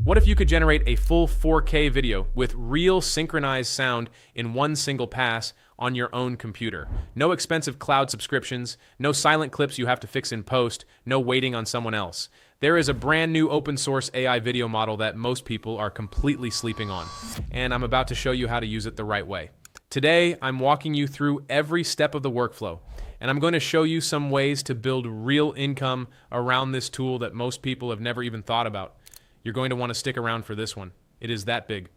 What if you could generate a full 4K video with real synchronized sound in one single pass on your own computer? No expensive cloud subscriptions, no silent clips you have to fix in post, no waiting on someone else. There is a brand new open source AI video model that most people are completely sleeping on, and I'm about to show you how to use it the right way. Today, I'm walking you through every step of the workflow, and I'm going to show you some ways to build real income around this tool that most people have never even thought about. You're going to want to stick around for this one. It is that big.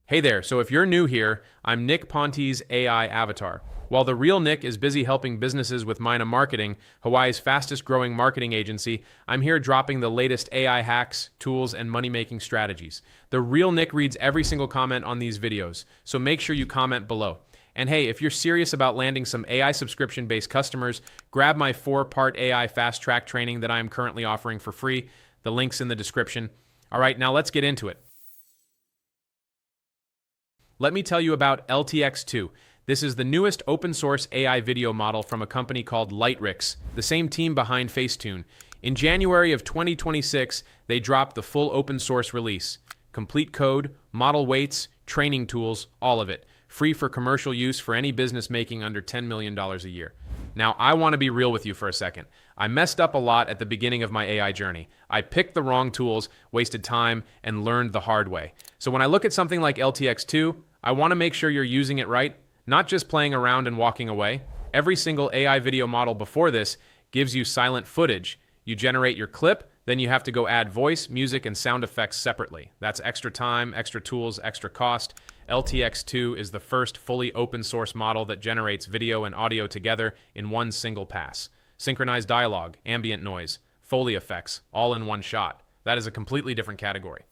Hey there, so if you're new here, I'm Nick Ponte's AI avatar. While the real Nick is busy helping businesses with Mina Marketing, Hawaii's fastest growing marketing agency, I'm here dropping the latest AI hacks, tools, and money-making strategies. The real Nick reads every single comment on these videos, so make sure you comment below. And hey, if you're serious about landing some AI subscription-based customers, grab my 4-part AI fast track training that I am currently offering for free. The link's in the description. All right, now let's get into it. Let me tell you about LTX-2. This is the newest open source AI video model from a company called Lightrix, the same team behind Facetune. In January of 2026, they dropped the full open source release. Complete code, model weights, training tools, all of it. Free for commercial use for any business making under $10 million a year. Now, I want to be real with you for a second. I messed up a lot at the beginning of my AI journey. I picked the wrong tools, wasted time, and learned the hard way. So when I look at something like LTX-2, I want to make sure you're using it right, not just playing around and walking away. Every single AI video model before this gives you silent footage. You generate your clip, then you have to go add voice, music, and sound effects separately. That's extra time, extra tools, extra cost. LTX-2 is the first fully open source model that generates video and audio together in one single pass. Synchronized dialogue, ambient noise, Foley effects, all in one shot. That is a completely different category.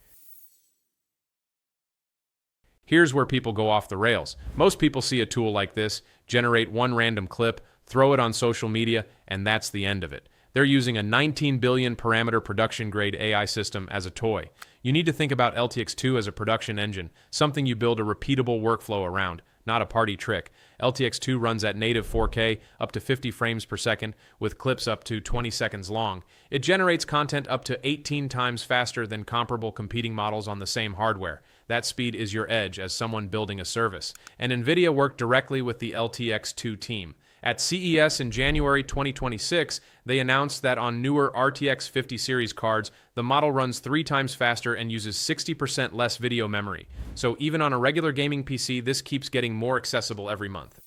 Here's where people go off the rails. Most people see a tool like this, generate one random clip, throw it on social media, and that's the end of it. They're using a 19 billion parameter production-grade AI system as a toy. You need to think about LTX-2 as a production engine, something you build a repeatable workflow around, not a party trick. LTX-2 runs at native 4K, up to 50 frames per second, with clips up to 20 seconds long. It generates content up to 18 times faster than comparable competing models on the same hardware. That speed is your edge as someone building a service. And NVIDIA worked directly with the LTX-2 team. At CES in January 2026, they announced that on newer RTX 50 series cards, the model runs 3 times faster and uses 60% less video memory. So even on a regular gaming PC, this keeps getting more accessible every month.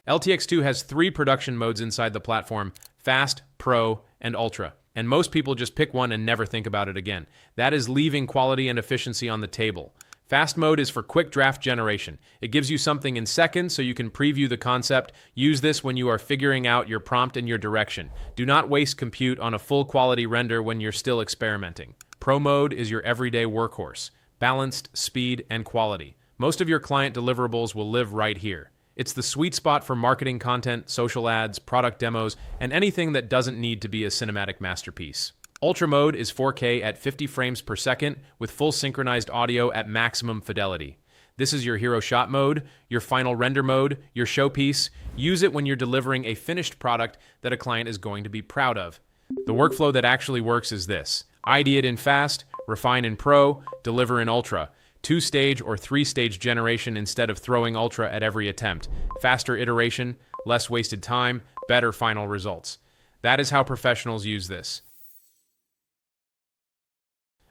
LTX-2 has 3 production modes inside the platform: Fast, Pro, and Ultra. And most people just pick one and never think about it again. That is leaving quality and efficiency on the table. Fast mode is for quick draft generation. It gives you something in seconds so you can preview the concept. Use this when you are figuring out your prompt and your direction. Do not waste compute on a full quality render when you're still experimenting. Pro mode is your everyday workhorse. Balanced speed and quality. Most of your client deliverables will live right here. It's the sweet spot for marketing content, social ads, product demos, and anything that doesn't need to be a cinematic masterpiece. Ultra mode is 4K at 50 frames per second with full synchronized audio at maximum fidelity. This is your hero shot mode, your final render mode, your showpiece. Use it when you're delivering a finished product that a client is going to be proud of. The workflow that actually works is this: ideate in Fast, refine in Pro, deliver in Ultra. 2-stage or 3-stage generation instead of throwing Ultra at every attempt. Faster iteration, less wasted time, better final results. That is how professionals use this.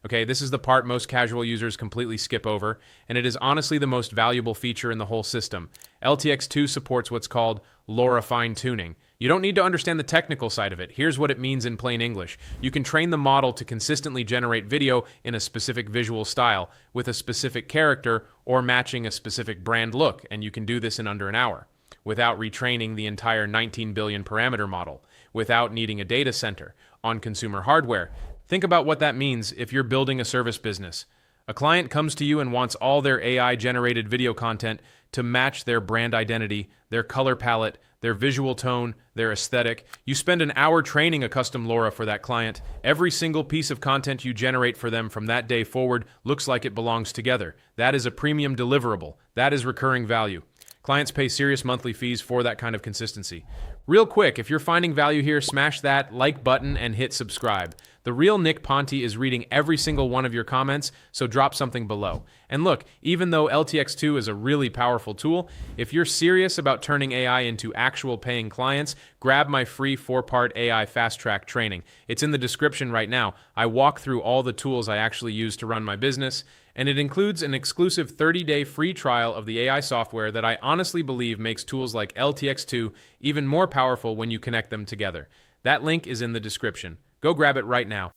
Okay, this is the part most casual users completely skip over, and it is honestly the most valuable feature in the whole system. LTX-2 supports what's called LoRA fine-tuning. You don't need to understand the technical side of it. Here's what it means in plain English. You can train the model to consistently generate video in a specific visual style, with a specific character, or matching a specific brand look, and you can do this in under an hour, without retraining the entire 19 billion parameter model, without needing a data center, on consumer hardware. Think about what that means if you're building a service business. A client comes to you and wants all their AI-generated video content to match their brand identity, their color palette, their visual tone, their aesthetic. You spend an hour training a custom LoRA for that client. Every single piece of content you generate for them from that day forward looks like it belongs together. That is a premium deliverable. That is recurring value. Clients pay serious monthly fees for that kind of consistency. Real quick, if you're finding value here, smash that like button and hit subscribe. The real Nick Ponte is reading every single one of your comments, so drop something below. And look, even though LTX-2 is a really powerful tool, if you're serious about turning AI into actual paying clients, grab my free 4-part AI fast-track training. It's in the description right now. I walk through all the tools I actually use to run my business, and it includes an exclusive 30-day free trial of the AI software that I honestly believe makes tools like LTX-2 even more powerful when you connect them together. That link is in the description. Go grab it right now.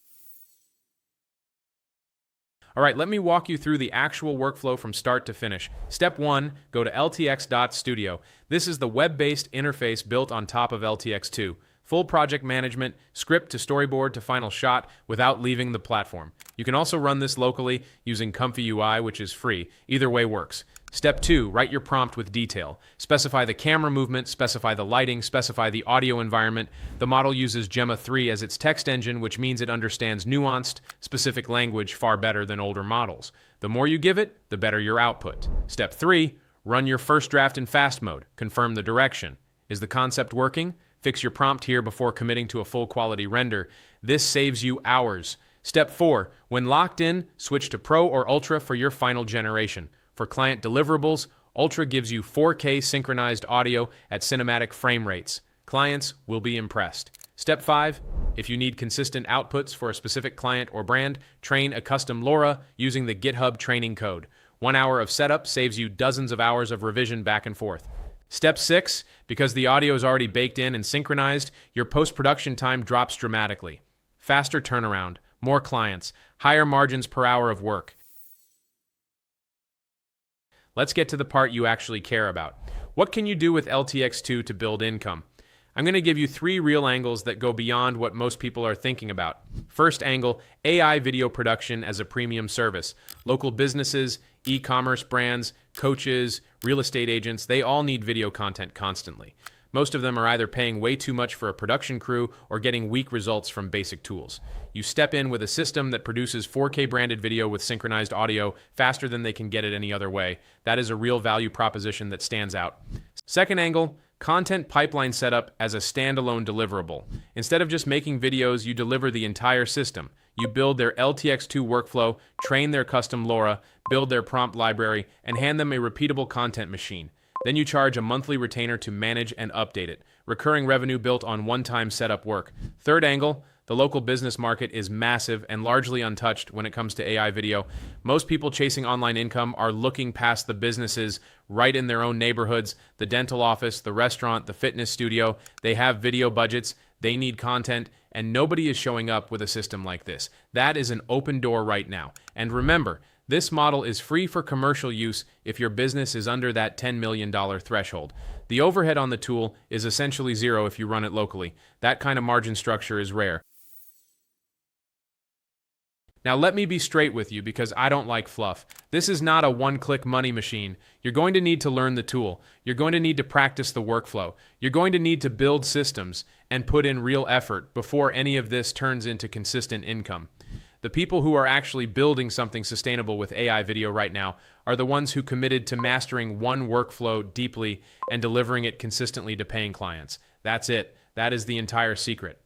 All right, let me walk you through the actual workflow from start to finish. Step 1, go to LTX.studio. This is the web-based interface built on top of LTX-2. Full project management, script to storyboard to final shot without leaving the platform. You can also run this locally using Comfy UI, which is free. Either way works. Step 2, write your prompt with detail. Specify the camera movement, specify the lighting, specify the audio environment. The model uses Gemma 3 as its text engine, which means it understands nuanced, specific language far better than older models. The more you give it, the better your output. Step 3, run your first draft in fast mode. Confirm the direction. Is the concept working? Fix your prompt here before committing to a full quality render. This saves you hours. Step 4, when locked in, switch to Pro or Ultra for your final generation. For client deliverables, Ultra gives you 4K synchronized audio at cinematic frame rates. Clients will be impressed. Step 5, if you need consistent outputs for a specific client or brand, train a custom LoRA using the GitHub training code. 1 hour of setup saves you dozens of hours of revision back and forth. Step 6, because the audio is already baked in and synchronized, your post-production time drops dramatically. Faster turnaround, more clients, higher margins per hour of work. Let's get to the part you actually care about. What can you do with LTX-2 to build income? I'm going to give you 3 real angles that go beyond what most people are thinking about. First angle, AI video production as a premium service. Local businesses, e-commerce brands, coaches, real estate agents, they all need video content constantly. Most of them are either paying way too much for a production crew or getting weak results from basic tools. You step in with a system that produces 4K branded video with synchronized audio faster than they can get it any other way. That is a real value proposition that stands out. Second angle, content pipeline setup as a standalone deliverable. Instead of just making videos, you deliver the entire system. You build their LTX-2 workflow, train their custom LoRA, build their prompt library, and hand them a repeatable content machine. Then you charge a monthly retainer to manage and update it. Recurring revenue built on one-time setup work. Third angle, the local business market is massive and largely untouched when it comes to AI video. Most people chasing online income are looking past the businesses right in their own neighborhoods, the dental office, the restaurant, the fitness studio. They have video budgets, they need content, and nobody is showing up with a system like this. That is an open door right now. And remember, this model is free for commercial use if your business is under that $10 million threshold. The overhead on the tool is essentially zero if you run it locally. That kind of margin structure is rare. Now let me be straight with you because I don't like fluff. This is not a one-click money machine. You're going to need to learn the tool. You're going to need to practice the workflow. You're going to need to build systems and put in real effort before any of this turns into consistent income. The people who are actually building something sustainable with AI video right now are the ones who committed to mastering one workflow deeply and delivering it consistently to paying clients. That's it. That is the entire secret.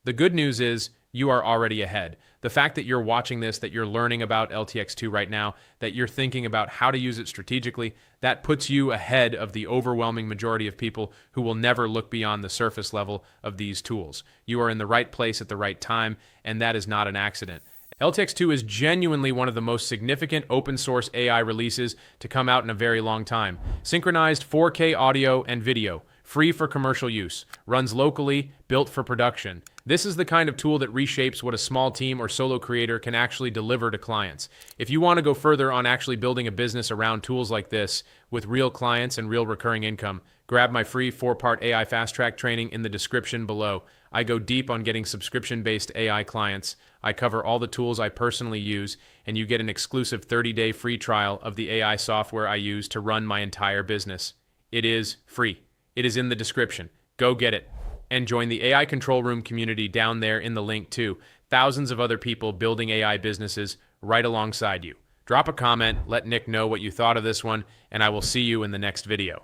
The good news is you are already ahead. The fact that you're watching this, that you're learning about LTX-2 right now, that you're thinking about how to use it strategically, that puts you ahead of the overwhelming majority of people who will never look beyond the surface level of these tools. You are in the right place at the right time, and that is not an accident. LTX-2 is genuinely one of the most significant open source AI releases to come out in a very long time. Synchronized 4K audio and video, free for commercial use, runs locally, built for production. This is the kind of tool that reshapes what a small team or solo creator can actually deliver to clients. If you want to go further on actually building a business around tools like this with real clients and real recurring income, grab my free 4-part AI fast track training in the description below. I go deep on getting subscription-based AI clients. I cover all the tools I personally use, and you get an exclusive 30-day free trial of the AI software I use to run my entire business. It is free. It is in the description. Go get it. And join the AI Control Room community down there in the link too. Thousands of other people building AI businesses right alongside you. Drop a comment, let Nick know what you thought of this one, and I will see you in the next video.